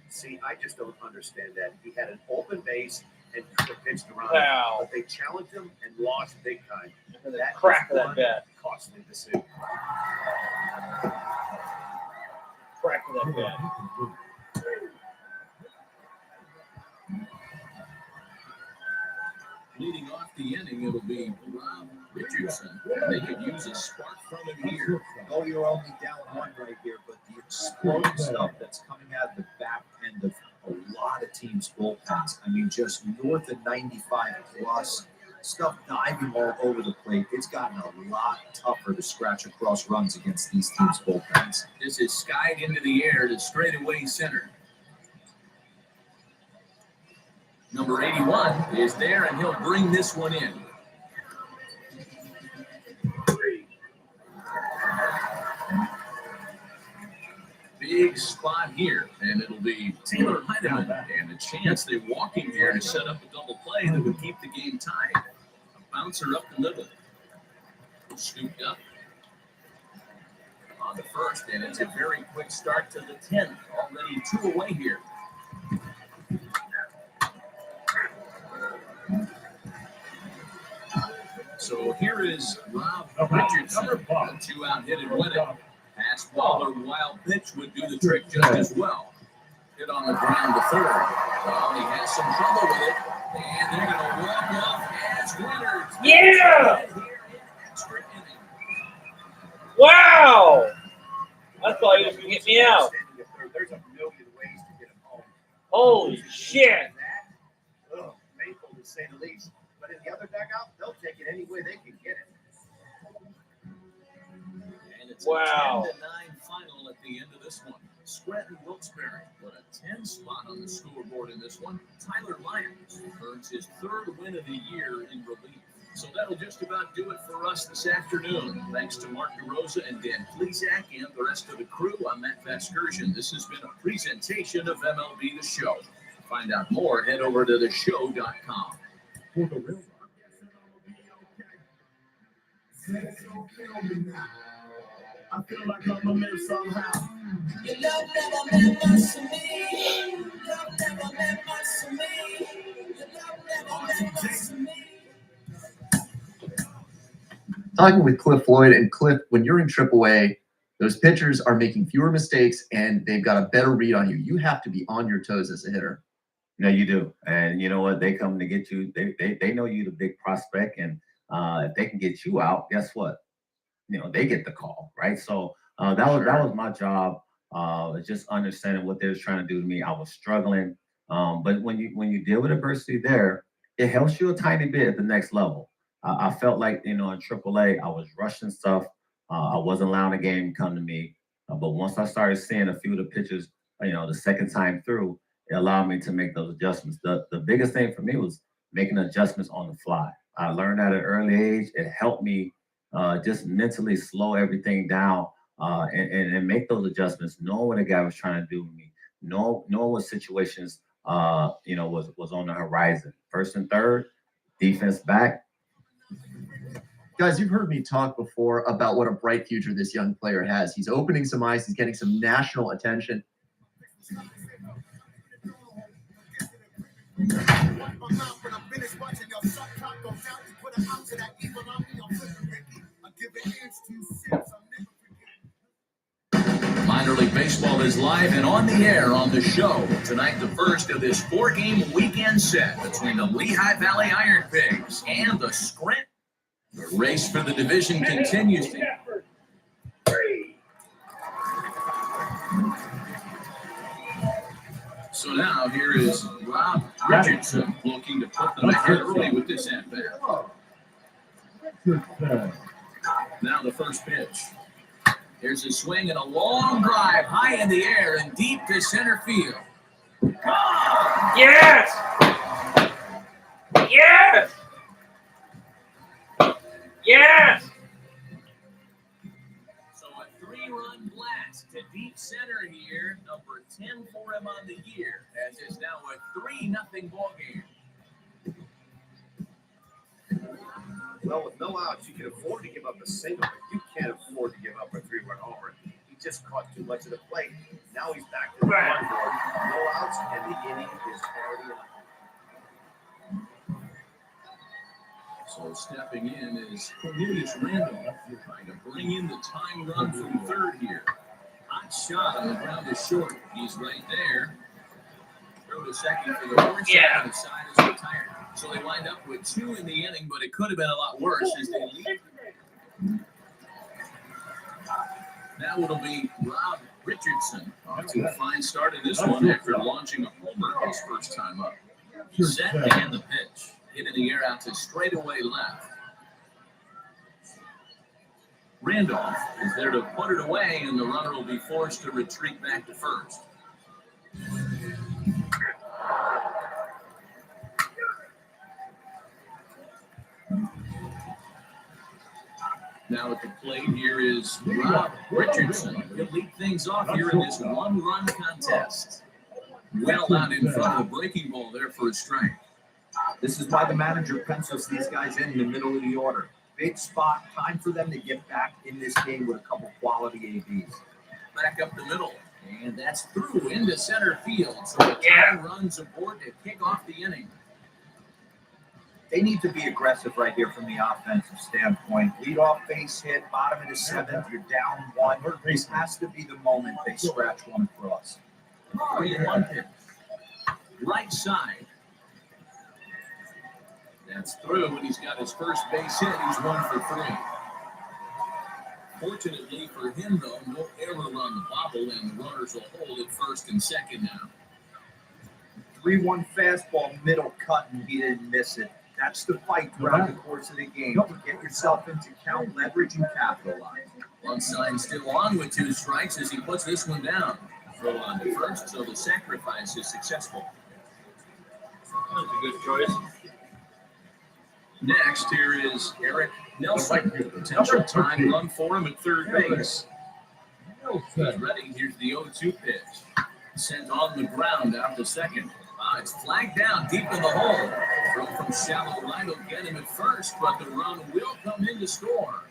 See, I just don't understand that. He had an open base and could have pitched around, Wow. but they challenged him and lost big time. That Crack was that one bat. costly decision. Crack that bat. Leading off the inning, it'll be Rob Richardson. They could use a spark from him here. Oh, you're only down 1 right here, but the explosive stuff that's coming out of the back end of a lot of teams' team's bullpens. I mean, just north of 95 plus. Stuff diving all over the plate. It's gotten a lot tougher to scratch across runs against these teams' bullpens. This is skied into the air to straightaway center. Number 81 is there, and he'll bring this one in. Big spot here, and it'll be Taylor Heidemann, and a chance they're walking here to set up a double play that would keep the game tied. A bouncer up the middle. Scooped up on the first, and it's a very quick start to the 10th. Already 2 away here. So here is Rob Richardson. A 2-out hit and win it. Pass ball or wild pitch would do the trick just as well. Hit on the ground to third. Well, he has some trouble with it. And they're going to walk off as winners. Yeah! Extra inning. Wow! I thought he was going to get me out. There's a million ways to get him home. Holy shit! Oh, painful to say the least. But in the other dugout, they'll take it any way they can get it. And it's Wow. a 10-9 final at the end of this one. Scranton Wilkes-Barre put a 10 spot on the scoreboard in this one. Tyler Lyons earns his 3rd win of the year in relief. So that'll just about do it for us this afternoon. Thanks to Mark DeRosa and Dan Plesac and the rest of the crew. I'm Matt Vasgersian. This has been a presentation of MLB The Show. To find out more, head over to theshow.com. For the real I feel like I'm a man somehow. Your love never meant much to me. Love never meant much to me. Your love never meant much to me. Talking with Cliff Floyd, and Cliff, when you're in AAA, those pitchers are making fewer mistakes and they've got a better read on you. You have to be on your toes as a hitter. No, you do. And you know what? They come to get you. They know you the big prospect. And if they can get you out, guess what? You know, they get the call, right? So that was my job, just understanding what they was trying to do to me. I was struggling. But when you deal with adversity there, it helps you a tiny bit at the next level. I felt like, you know, in AAA, I was rushing stuff. I wasn't allowing the game to come to me. But once I started seeing a few of the pitches, you know, the second time through, it allowed me to make those adjustments. The biggest thing for me was making adjustments on the fly. I learned at an early age. It helped me just mentally slow everything down and make those adjustments, knowing what a guy was trying to do with me, knowing what situations, you know, was on the horizon. First and third, defense back. Guys, you've heard me talk before about what a bright future this young player has. He's opening some eyes. He's getting some national attention. Minor League Baseball is live and on the air on the show. Tonight, the first of this 4-game weekend set between the Lehigh Valley Iron Pigs and the Scranton. The race for the division continues. So now here is Rob Richardson looking to put them ahead early with this at-bat. Now the first pitch. Here's a swing and a long drive high in the air and deep to center field. Gone! Yes! Yes! Yes! So a 3-run blast to deep center here, number 10 for him on the year, as it's now a 3-0 ball game. Well, with no outs, you can afford to give up a single, but you can't afford to give up a 3-run homer. He just caught too much of the plate. Now he's back to the run board. No outs, and the inning is already up. So stepping in is Cornelius Randolph, trying to bring in the tying run from third here. Hot shot on the ground is short. He's right there. Throw to second for the horse. Yeah. The side is retired. So they wind up with 2 in the inning, but it could have been a lot worse as they lead. Now it'll be Rob Richardson off to a fine start in this one after launching a homer his first time up. Set and the pitch. Hit in the air out to straightaway left. Randolph is there to put it away, and the runner will be forced to retreat back to first. Now at the plate here is Rob Richardson. He'll lead things off here in this one-run contest. Well out in front of the breaking ball there for a strike. This is why the manager pencils these guys in the middle of the order. Big spot, time for them to get back in this game with a couple quality ABs. Back up the middle, and that's through into center field. So the tie runs aboard to kick off the inning. They need to be aggressive right here from the offensive standpoint. Lead off base hit, bottom of the seventh, you're down one. This has to be the moment they scratch one across. 3-1 pitch. Right side. That's through, and he's got his first base hit. He's 1 for 3. Fortunately for him, though, no error on the bobble, and the runners will hold at first and second now. 3-1 fastball, middle cut, and he didn't miss it. That's the fight throughout the course of the game. To get yourself into count, leverage, and capitalize. One sign still on with 2 strikes as he puts this one down. Throw on to first, so the sacrifice is successful. That's a good choice. Next, here is Eric Nelson. Potential time run for him at third base. He's ready. Here's the 0-2 pitch. Sent on the ground out to second. It's flagged down deep in the hole. Throw from shallow right will get him at first, but the run will come in to score.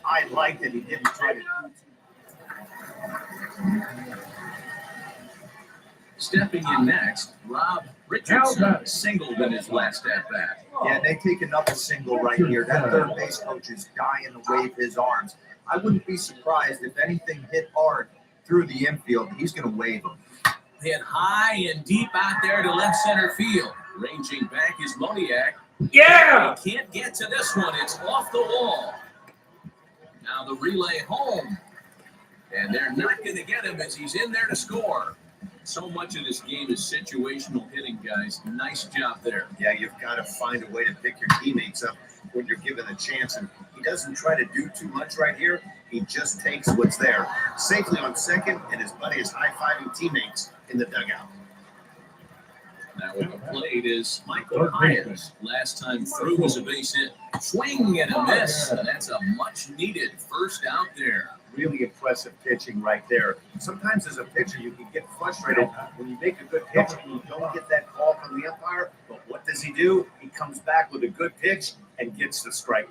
I like that he didn't try to. Stepping in next, Rob Richardson singled in his last at-bat. Yeah, they take another single right here. That third base coach is dying to wave his arms. I wouldn't be surprised if anything hit hard through the infield. He's going to wave them. Hit high and deep out there to left center field. Ranging back is Moniak. Yeah! He can't get to this one. It's off the wall. Now the relay home. And they're not going to get him as he's in there to score. So much of this game is situational hitting, guys. Nice job there. Yeah, you've got to find a way to pick your teammates up when you're given a chance. And he doesn't try to do too much right here. He just takes what's there. Safely on second, and his buddy is high-fiving teammates in the dugout. Now with the plate is Michael Hines. Last time through was a base hit. Swing and a miss. And that's a much-needed first out there. Really impressive pitching right there. Sometimes as a pitcher, you can get frustrated when you make a good pitch and you don't get that call from the umpire. But what does he do? He comes back with a good pitch and gets the strike.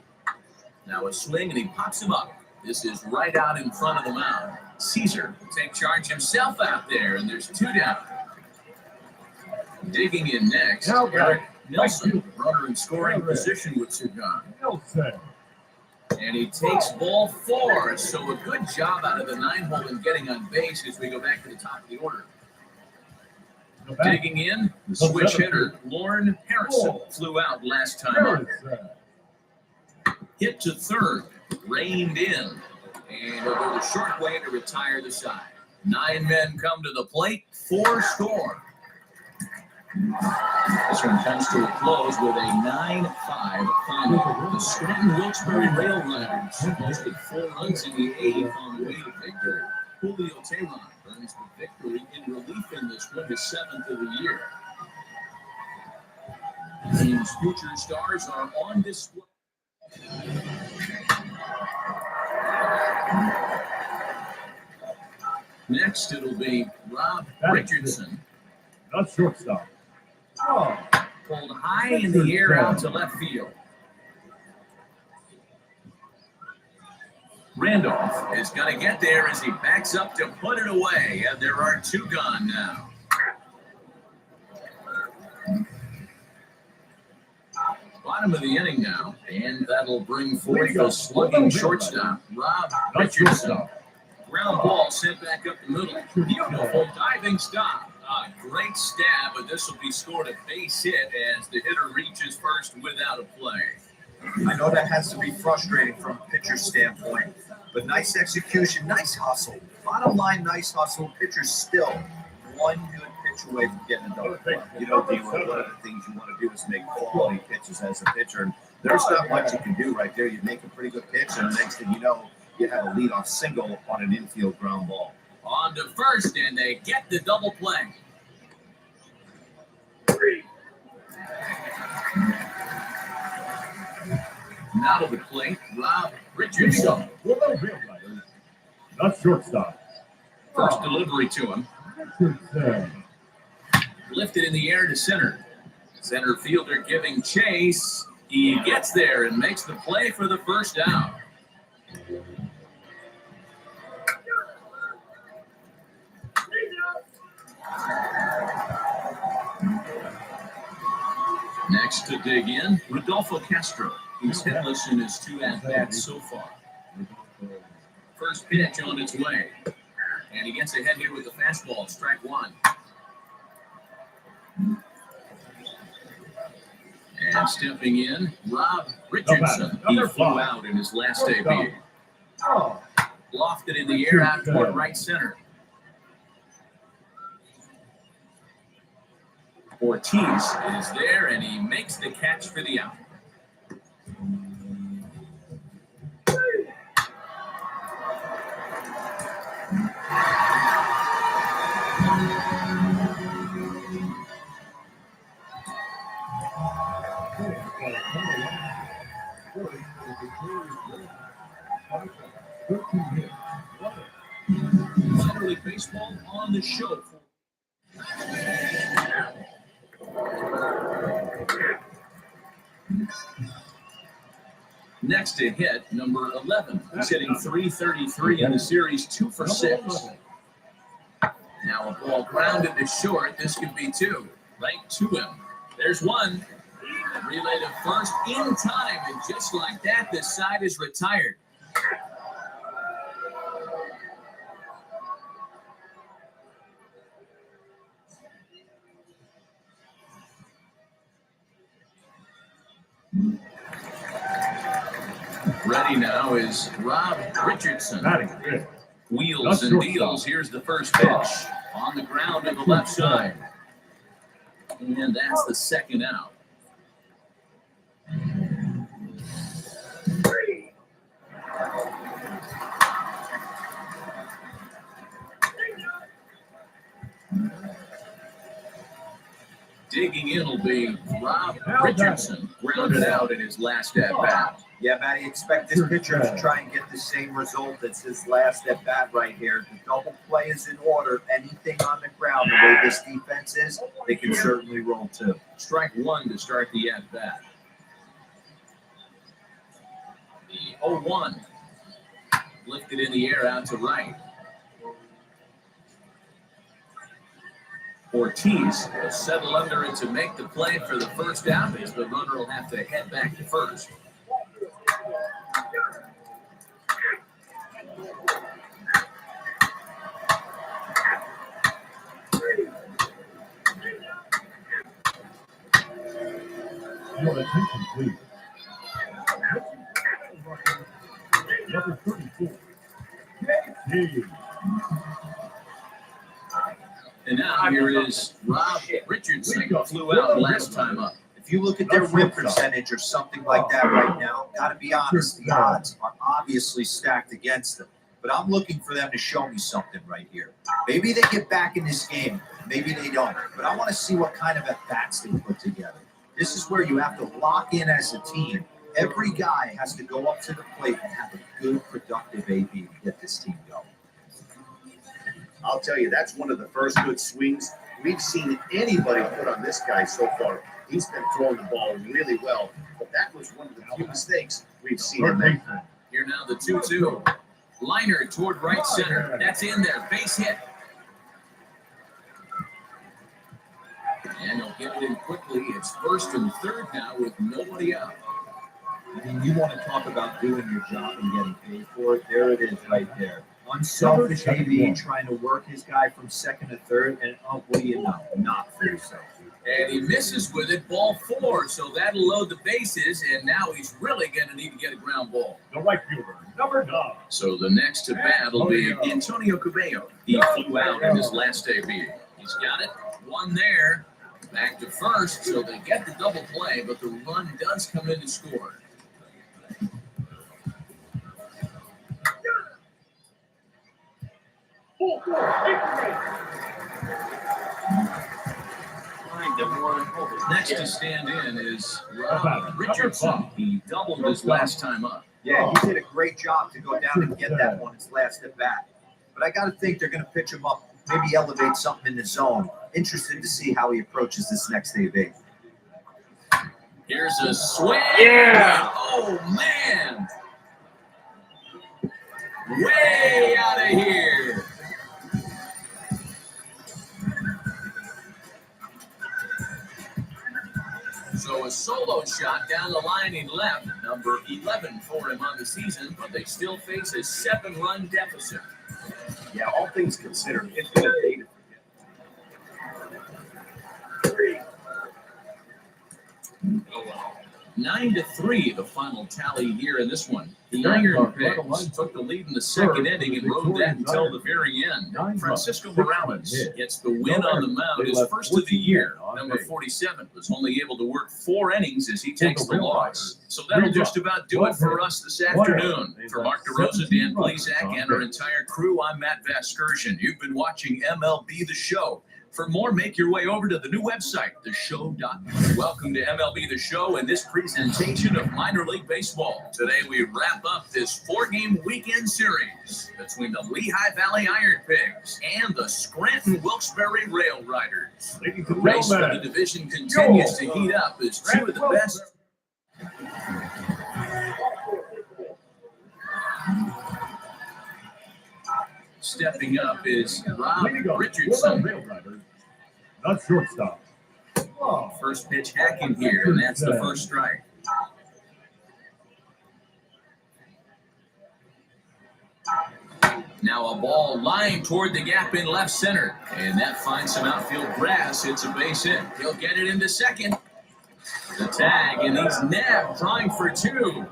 Now a swing, and he pops him up. This is right out in front of the mound. Caesar will take charge himself out there, and there's 2 down. Digging in next, Eric Nelson, runner in scoring position with Sagan. And he takes ball 4, so a good job out of the 9-hole in getting on base as we go back to the top of the order. Digging in, the switch hitter, Lauren Harrison, flew out last time up. Hit to third, reined in, and he'll go the short way to retire the side. 9 men come to the plate, 4 score. This one comes to a close with a 9-5 final. The Scranton Wilkes-Barre Railriders posted 4 runs in the 8th on the way to victory. Julio Teheran earns the victory in relief in this one, his 7th of the year. The team's future stars are on display. Next, it'll be Rob Richardson. Not shortstop. Pulled high in the air out to left field. Randolph is going to get there as he backs up to put it away, and there are 2 gone now. Bottom of the inning now, and that'll bring forth the slugging shortstop, Rob Richardson. Ground ball sent back up the middle. Beautiful diving stop. Great stab, but this will be scored a base hit as the hitter reaches first without a play. I know that has to be frustrating from a pitcher's standpoint. But nice execution, nice hustle. Bottom line, nice hustle. Pitcher's still one good pitch away from getting a double play. You know, D-Roy, one of the things you want to do is make quality pitches as a pitcher. And there's not much you can do right there. You make a pretty good pitch, and the next thing you know, you have a leadoff single on an infield ground ball. On to first, and they get the double play. Now to the plate, Rob Richardson. For the Railriders, the shortstop, First delivery to him. Richardson. Lifted in the air to center. Center fielder giving chase. He gets there and makes the play for the first down. Next to dig in, Rodolfo Castro. He's hitless in his 2 at-bats so far. First pitch on its way. And he gets ahead here with the fastball, strike one. And stepping in, Rob Richardson. He flew out in his last debut. Lofted in the air out toward right center. Ortiz is there, and he makes the catch for the out. Minor League Baseball on the show. Next to hit, number 11. He's hitting .333 in the series, 2 for 6. Now a ball grounded to short. This could be 2. Right to him. There's 1. Relay to first in time, and just like that, this side is retired. Ready now is Rob Richardson. Wheels and deals. Here's the first pitch on the ground to the left side. And that's the second out. Digging in will be Rob Richardson, grounded out in his last at-bat. Yeah, Matty, expect this pitcher to try and get the same result as his last at-bat right here. The double play is in order. Anything on the ground, the way this defense is, they can certainly roll 2. Strike 1 to start the at-bat. The 0-1. Lifted in the air out to right. Ortiz will settle under it to make the play for the first out, as the runner will have to head back to first. Your attention, please. Number 34. JT. And now here is Rob Richardson, who flew out last time up. If you look at their win percentage or something like that right now, got to be honest, the odds are obviously stacked against them. But I'm looking for them to show me something right here. Maybe they get back in this game. Maybe they don't. But I want to see what kind of at-bats they put together. This is where you have to lock in as a team. Every guy has to go up to the plate and have a good, productive AB to get this team going. I'll tell you, that's one of the first good swings we've seen anybody put on this guy so far. He's been throwing the ball really well, but that was one of the few mistakes we've seen him make. Here now the 2-2. Liner toward right center. That's in there. Base hit. And he'll get it in quickly. It's first and third now with nobody out. I mean, you want to talk about doing your job and getting paid for it. There it is right there. Unselfish AB trying to work his guy from second to third, and oh, what do you know? Not for yourself. And he misses with it, ball 4. So that'll load the bases, and now he's really going to need to get a ground ball. The right fielder, number 9. So the next to bat will be Antonio Cabello. He flew out in his last debut. He's got it. One there. Back to first, so they get the double play, but the run does come in to score. Next to stand in is Rob Richardson. He doubled his last time up. Yeah, he did a great job to go down and get that one his last at bat. But I got to think they're going to pitch him up, maybe elevate something in the zone. Interested to see how he approaches this next AB. Here's a swing. Yeah. Oh, man. Way out of here. So a solo shot down the line in left, number 11 for him on the season, but they still face a 7-run deficit. Yeah, all things considered, it's been a day to forget. 9-3, the final tally here in this one. The Iron Pigs took the lead in the second inning and rode that until the very end. Francisco Morales gets the win on the mound, his first of the year. Number 47 was only able to work 4 innings as he takes the loss. So that'll just about do it for us this afternoon. For Mark DeRosa, Dan Blazak, and our entire crew, I'm Matt Vasgersian. You've been watching MLB The Show. For more, make your way over to the new website, theshow.com. Welcome to MLB The Show and this presentation of minor league baseball. Today we wrap up this 4-game weekend series between the Lehigh Valley Iron Pigs and the Scranton Wilkes-Barre Railriders. The race for the division continues to heat up as 2 of the best. Stepping up is Rob Richardson. Not shortstop. First pitch hacking here, and that's the first strike. Now a ball lined toward the gap in left center, and that finds some outfield grass. It's a base hit. He'll get it into second. The tag, and he's nabbed, trying for 2.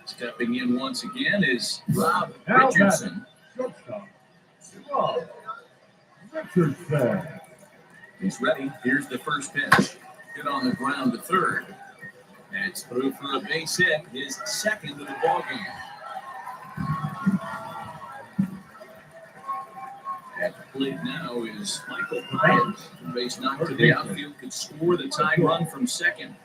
Stepping in once again is Rob Richardson. Shortstop. Rob Richardson. He's ready. Here's the first pitch. Hit on the ground to third. And it's through for a base hit, his second of the ballgame. At the plate now is Michael Pines. The base knocked to the outfield, could score the tying run from second.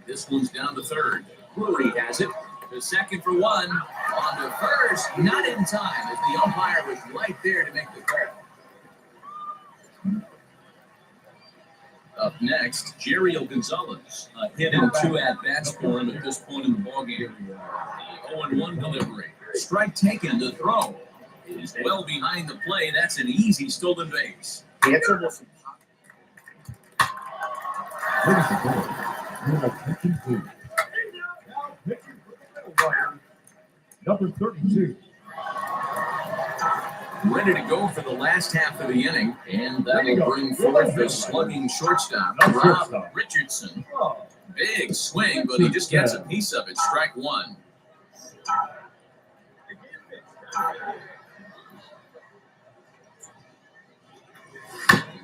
This one's down to third. Brewery has it. The second for 1. On to first. Not in time as the umpire was right there to make the call. Up next, Jeriel Gonzalez. A hit and 2 at-bats for him at this point in the ballgame. The 0-1 delivery. Strike taken. The throw is well behind the play. That's an easy stolen base. It's almost Number 32. Ready to go for the last half of the inning, and that'll bring forth the slugging shortstop, Rob Richardson. Big swing, but he just gets a piece of it. Strike 1.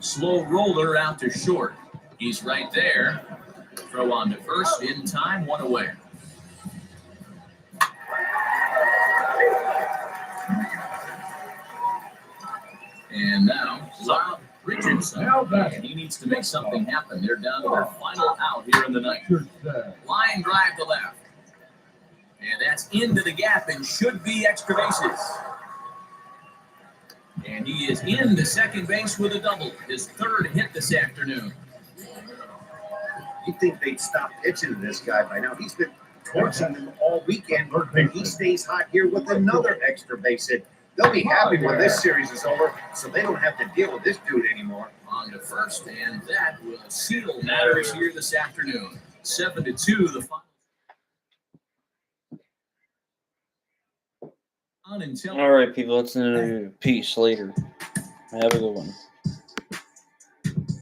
Slow roller out to short. He's right there. Throw on to first, in time, 1 away. And now, Rob Richardson. And he needs to make something happen. They're down to their final out here in the ninth. Line drive to left. And that's into the gap and should be extra bases. And he is in the second base with a double. His 3rd hit this afternoon. You'd think they'd stop pitching to this guy by now. He's been torching them all weekend, and he stays hot here with another extra base hit. They'll be happy when this series is over, so they don't have to deal with this dude anymore. On to first, and that will seal matters here this afternoon. 7-2, the final. On until All right, people. Let's do peace later. Have a good one.